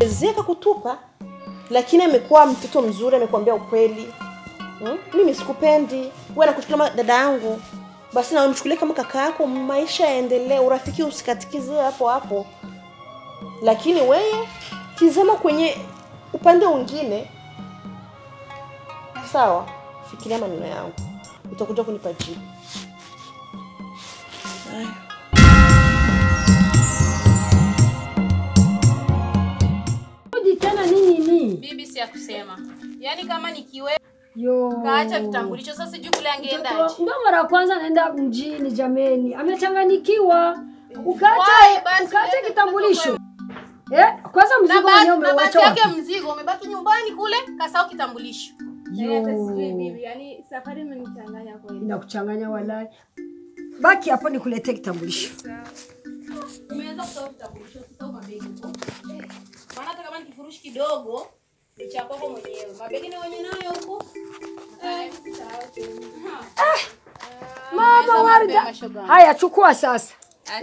Zeka kutupa, lakini amekuwa mtoto mzuri, amekwambia ukweli. Mimi sikupendi, wewe nakuchukulia dada yangu. Basi na umchukulie kama kaka yako, maisha yaendelee, urafiki usikatikize hapo hapo. Lakini wewe tizama kwenye upande mwingine. Sawa, fikiria maneno yangu. Utakuja kunipa jibu. Bibi si ya kusema. Yaani kama nikiwe kaacha vitambulisho sasa sijui kule angeenda aje. Ndio mara kwanza naenda mjini jameni. Amechanganyikiwa. Ukaacha kitambulisho. Kwanza mzigo wenyewe umewacha. Na yake mzigo umebaki nyumbani kule kasahau kitambulisho. Bibi, yani safari imenichanganya kweli. Inakuchanganya walai. Baki hapo nikuletee kitambulisho. Umeanza kusahau kitambulisho sasa mabegi huko. Maana hata kama ni kifurushi kidogo ni cha kwako mwenyewe. Mabegi ni wenyewe nayo huko. Mama Warda. Haya chukua sasa.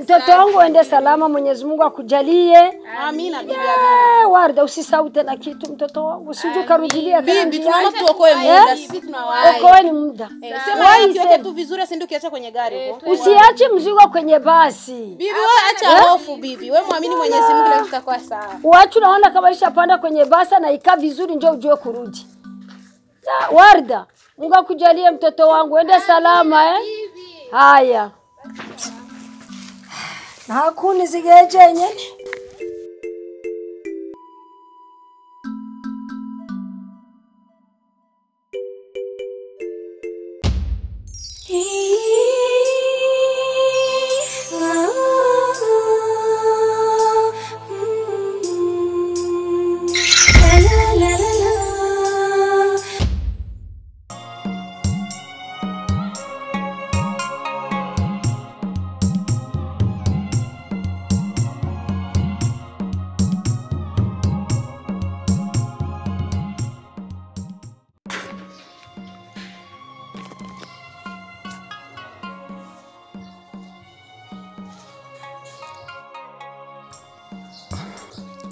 Mtoto wangu ende salama, Mwenyezi Mungu akujalie. Amina bibi amina. Warda usisahau tena kitu mtoto wangu. Usije karudilia tena. Bibi tunaomba tuokoe muda, sisi tunawahi. Okoeni muda. Sema kiweke tu vizuri si ndio kiacha kwenye gari huko. Usiache mzigo kwenye basi. Bibi wewe acha hofu bibi. Wewe muamini Mwenyezi Mungu na tutakuwa sawa. Watu naona kama alishapanda kwenye basi na ikaa vizuri njoo ujue kurudi. Warda, Mungu akujalie mtoto wangu ende salama Haya. Hakuni zigeje nyene.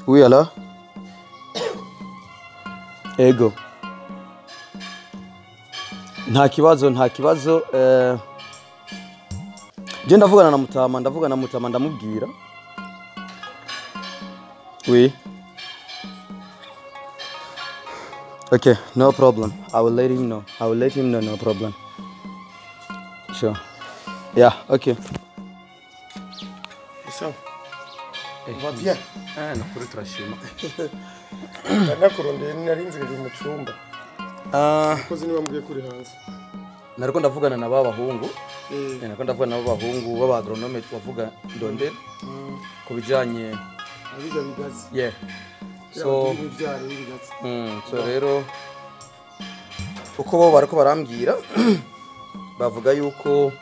Oui, alors? Ego. Nta kibazo. Je ndavugana na Mutama ndamubwira. Oui. Okay, no problem. I will let him know, no problem. Sure. Yeah, okay. So. Va bien. Nakuri turashima. Nakurondeye narinze ndi mu cyumba. Kozi niba mbwiye kuri hanze. Nariko ndavugana na babahungu. Nariko ndavugana na babahungu baba agronome twavuga ndondera. Kubijanye abiga bigazi. Yeah. So rero uko bo barako barambwira bavuga yuko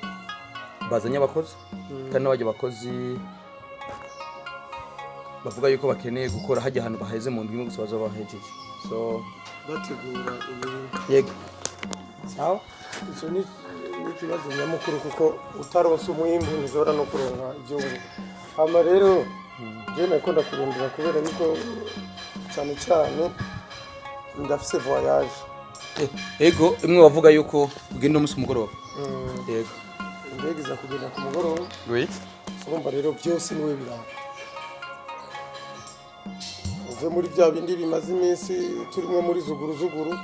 bazanye abakozi kandi n'abaje bakozi bavuga yuko bakeneye gukora hajya ahantu baheze mu ndwi gusa bazo bahejeje. So bategura yego. Sawa? Ico ni ikibazo nyamukuru kuko utaronse umwimbu ntizora no kuronka igihugu. Ama rero je nakunda kurondera kubera niko cyane ndafise voyage. Ego imwe bavuga yuko ugenda umunsi mugoroba. Yego. Ndegeza kugenda ku mugoroba. Oui. Urumva rero byose niwe biranga. Uve muri bya bindi bimaze iminsi turimo muri zuguru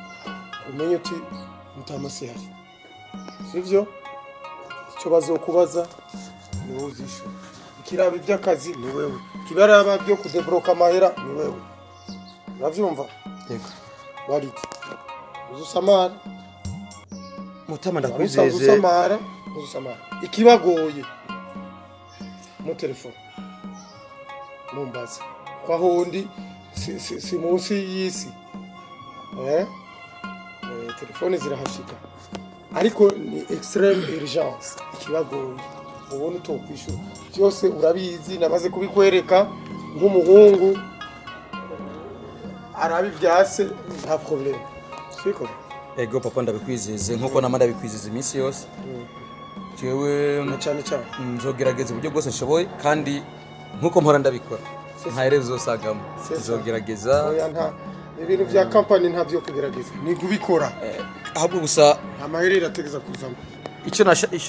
umenye uti Mutama hari. Sivyo? Icyo bazokubaza ni uzisho. Ikiraba by'akazi ni wewe. Kibaraba byo kudebroka mahera ni wewe. Uravyumva? Yego. Wariti. Uzusamara. Mutama usanzwe ndakwizeze. usamara ikibagoye mu telefone mumbaza kwa hondi si munsi y'isi telefone zirahashika ariko ni extreme urgence ikibagoye ubona utokwishura byose urabizi namaze kubikwereka nk'umuhungu arabivyase nta problem siko Ego papa ndabikwizeze nkuko namanda bikwizeze iminsi yose. Jewe cyane cyane nzogerageza uburyo bwose nshoboye kandi nkuko mpora ndabikora. Ntaherezo usagamo. Nzogerageza. Oya nta ibintu bya company nta byo kugerageza ni kubikora. Ahubwo gusa amaherere ategeza kuzamo. Icyo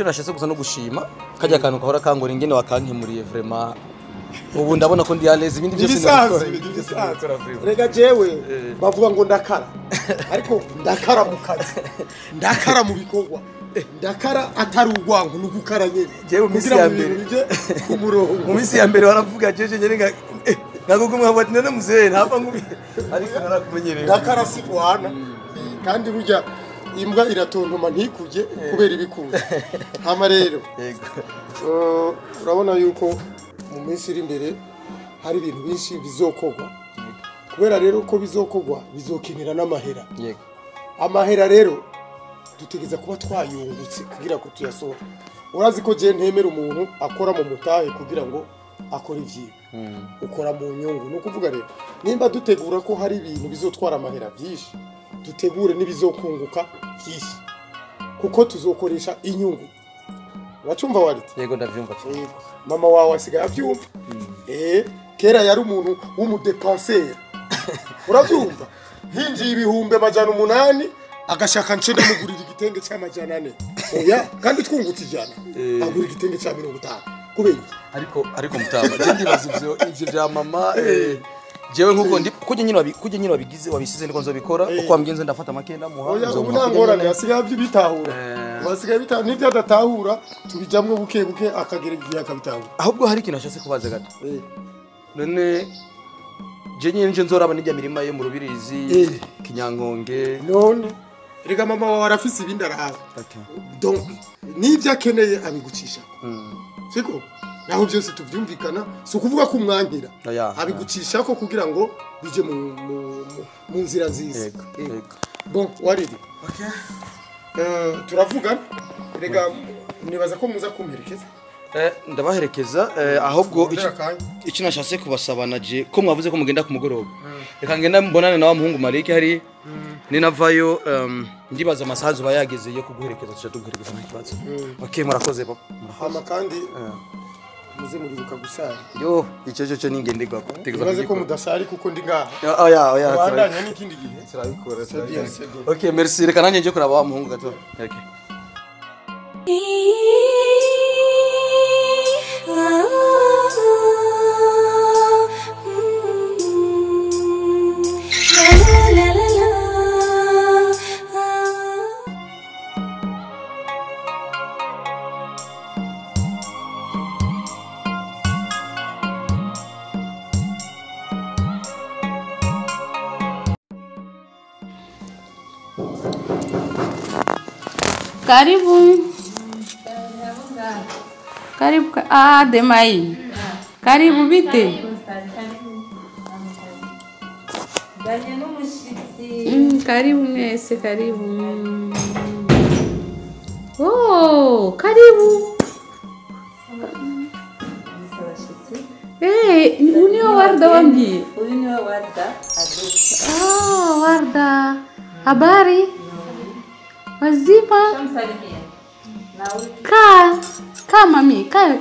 nashatse gusa no gushima kajya kantu kahora kangora ingene wakankemuriye vraiment. Ubu ndabona ko ndi alezi ibindi byose ndabikora. Rega jewe bavuga ngo ndakara. Ariko ndakara mu kazi. Ndakara mu bikorwa. Ndakara atari urwango n'ugukara nyene. Jewe mu minsi ya mbere ku murongo. Mu minsi ya mbere waravuga jeje nyene nagugumwe abati none muzee ntapfa ngubi ariko narakumenyereye. Ndakara si kwana. Kandi burya imbwa iratontoma ntikuje kubera ibikuza. Hama rero. Yego. Urabona yuko mu minsi iri imbere hari ibintu byinshi bizokogwa kubera rero ko bizokogwa bizokenera n'amahera yego amahera rero dutegeza kuba twayungutse kugira ko tuyasohora urazi ko je ntemera umuntu akora mu mutahe kugira ngo akora ivyiwe ukora mu nyungu no kuvuga rero nimba dutegura ko hari ibintu bizotwara amahera byinshi dutegure nibizokunguka byinshi kuko tuzokoresha inyungu wacumva warite yego ndavyumva cyane mama wawe asigaye abyumva kera yari umuntu w'umudepenser urabyumva hinjiye ibihumbi amajana 8 agashaka nce ndamugurira igitenge cy'amajana 4 oya kandi twungutse ijana agura igitenge cya 50 kubera ariko mutama je ndibaza ivyo vya mama jewe nkuko ndi kujye nyine wabigize wabisize ndiko nzobikora uko wambyenze ndafata makenda muha oya ubu nangorane asigaye bitahura basigaye bitahura nivyo adatahura tubijamwe buke buke akagera igihe akabitahura ahubwo hari ikintu nashatse kubaza gato none je nyine nje nzoraba n'ijya mirima ye mu rubirizi kinyankonge none rega mama wawe arafise ibindi araha donc nivyo akeneye abigucisha siko naho byose tuvyumvikana so kuvuga ko umwangira abigucisha ko kugira ngo bije mu nzira nziza bon waridi turavuga rega nibaza ko muza kumperekeza ndabaherekeza ahubwo icyo nashatse kubasaba naje ko mwavuze ko mugenda ku mugoroba reka ngenda mbonane na wa muhungu Marike hari ninavayo ndibaza amasahazo bayageze yo kuguherekeza tuca tuguherekeza nta kibazo okay murakoze papa hama kandi muze muribuka gusara yo icyo ningenderwa tegereje ko mudasari kuko ndi ngaha oya bandanya n'ikindi gihe turabikora okay merci reka nanjye nje kuraba wa muhungu gato okay Karibu. Karibu. Demai. Karibu bite. Karibu mwese, karibu. Oh, karibu. Unio Warda wangi. Unio Warda. Warda. Habari? Wazima? Kaa mami, kaa.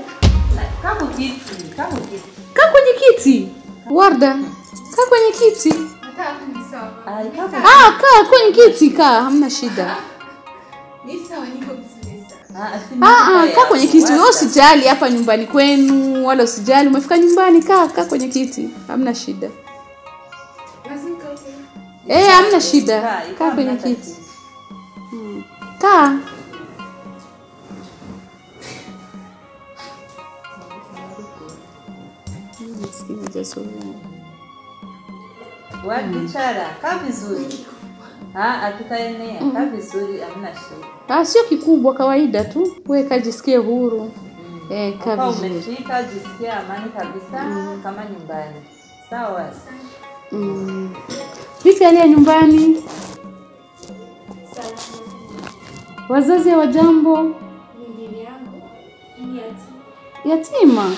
Kaa kwenye kiti. Warda, kaa kwenye kiti. Kaa kwenye kiti, kaa, hamna shida. Kaa kwenye kiti, wewe usijali hapa nyumbani kwenu, wala usijali umefika nyumbani, kaa kwenye kiti, hamna shida. Hamna shida. Kaa kwenye kiti. Kaa. Wakichara, kaa vizuri. Tutaenea kaa vizuri, hamna shida. Sio kikubwa, kawaida tu. Wewe kajisikie huru. Kaa vizuri. Umefika jisikie amani kabisa kama nyumbani. Sawa. Vipi hali ya nyumbani? Wazazi hawajambo? Bibi yangu ni Yatima?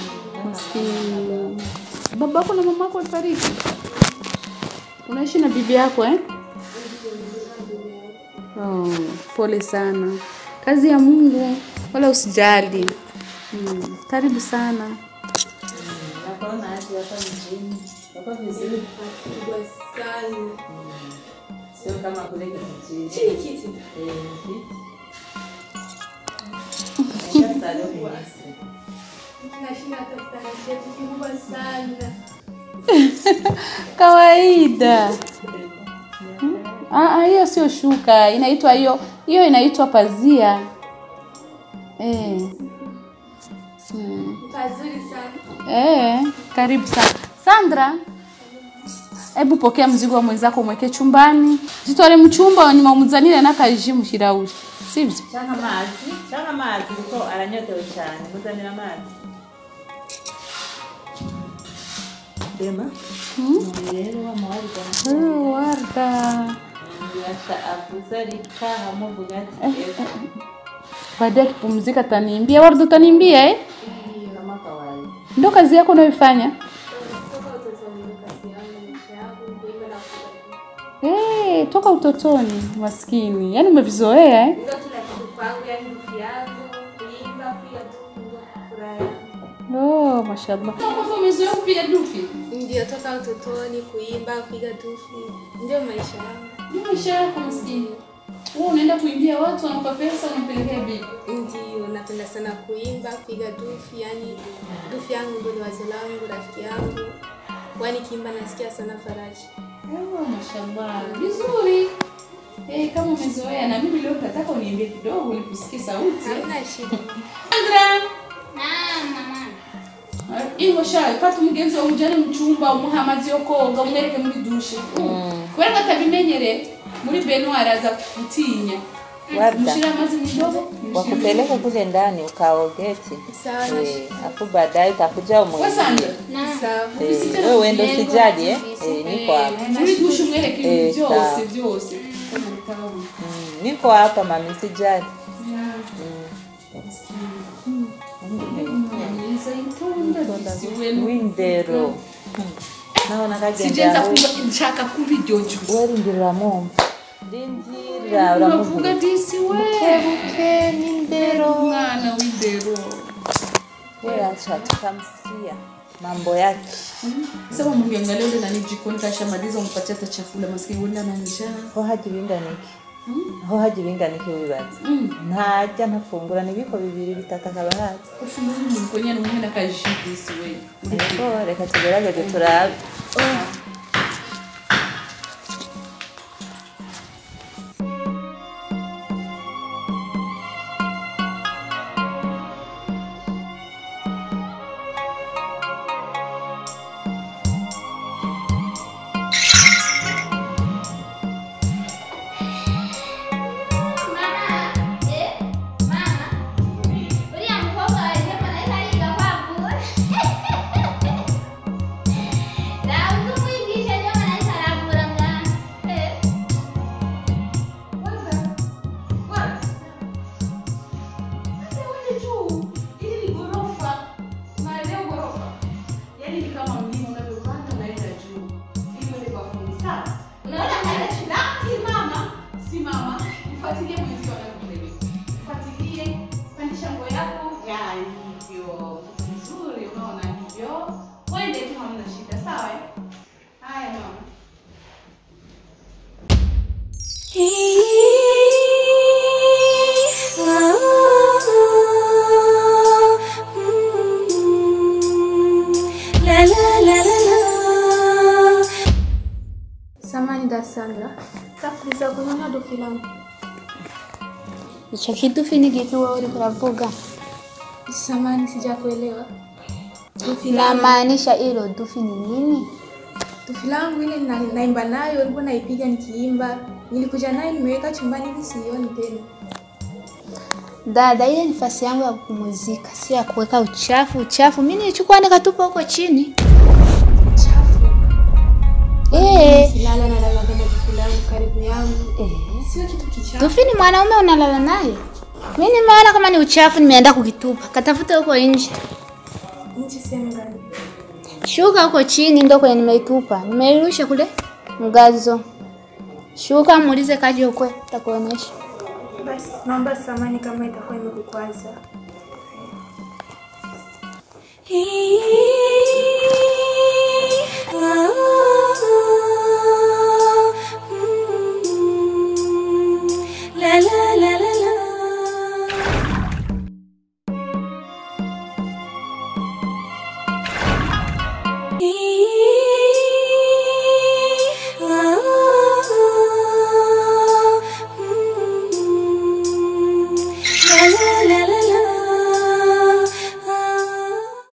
Maskini. Babako na mamako walifariki? Unaishi na bibi yako pole sana. Kazi ya Mungu, wala usijali. Karibu sana. Naona hadi hapa mjini. Hapa vizuri. kubwa sana. Sio kama kule kijijini. Chini kiti. Nashinda tafuta shefu kubwa sana. Kawaida. Hiyo sio shuka, inaitwa hiyo inaitwa pazia. Pazuri sana. Karibu sana. Sandra, hebu pokea mzigo wa mwenzako mweke chumbani. Jitwale mchumba ni maumuzanire nakajimu shirauri. Sivyo? Changa mazi kuko aranyotewe cyane. Muzanira mazi. Dema? Rero Warda. Warda. Yasha afuzalika hamuvuga ati. Baada kupumzika ataniambia. Warda utaniambia Kama kawaida. Ndio kazi yako unayoifanya? Toka utotoni, maskini. Yaani umevizoea Ndio kila kitu kwangu, yani ndugu yangu, kuimba pia furaha. Mashallah. Kwa umezoea kupiga dufi? Ndio toka utotoni kuimba, kupiga dufi. Ndio maisha yangu. Ndio maisha yako maskini. Wewe unaenda kuimbia watu wanakupa pesa unapelekea bibi. Ndio napenda sana kuimba, kupiga dufi, yani dufi yangu ndio wazo langu, rafiki yangu. Kwani kiimba nasikia sana faraja. Mashallah. Vizuri. Kama umezoea na mimi leo nataka uniambie kidogo ulikusikia sauti. Hamna shida. Sandra. Mama. Ingo sha, fatu mugenzi wa mujane mchumba umuhamazi yokoga umwereke muri dushe. Kwera katabimenyere muri Benoir aza kutinya. Warda. Mushira amazi mdogo. Wakupeleka kule ndani ukaogeti. Sawa. Afu baadaye utakuja umwe. Sandra. Sawa. Wewe ndo sijali niko hapa. Muri dushe umwereke byose. Niko hapa mami sijali. Windero. Naona kagenda. Sijenza nshaka kubijojo. Wari ndiramo. Ndinzira uramuvuga disi we. Buke windero. Mwana windero. Wewe acha tukamsikia mambo yake. Sasa mungiangalia yule nani jikoni kashamaliza umpatie hata chakula maskini wenda na njaa. Ho hajibinganiki. Ho hajibinganiki wibaza. Ntajya ntafungura nibiko bibiri bitatu akabahaza. Ushumuri mukonyana umwe nakajidisi we. Ego reka tugerageze turabe. Samani da Sandra. Takuliza kunona dufi langu. Icho kidufi ni kikiwa uri kuravuga. Samani sijakuelewa. Namaanisha hilo dufi ni nini? Dufi langu ile naimba nayo, ulikuwa naipiga nikiimba. Nilikuja naye nimeweka chumbani hivi sioni tena. Dada, ile nafasi yangu ya kupumzika, sio ya kuweka uchafu. Mimi nilichukua nikatupa huko chini. Silala na lala kama fulani karibu yangu. Sio kitu kichafu. Tufi ni mwanaume unalala naye. Mimi nimeona kama ni uchafu nimeenda kukitupa. Katafuta huko nje. Nje sehemu gani? Shuka huko chini ndio kwenye nimeitupa. Nimeirusha kule mgazo. Shuka muulize kaje huko atakuonesha. Basi naomba samani kama itakuwa imekukwaza. La la la la la. Ee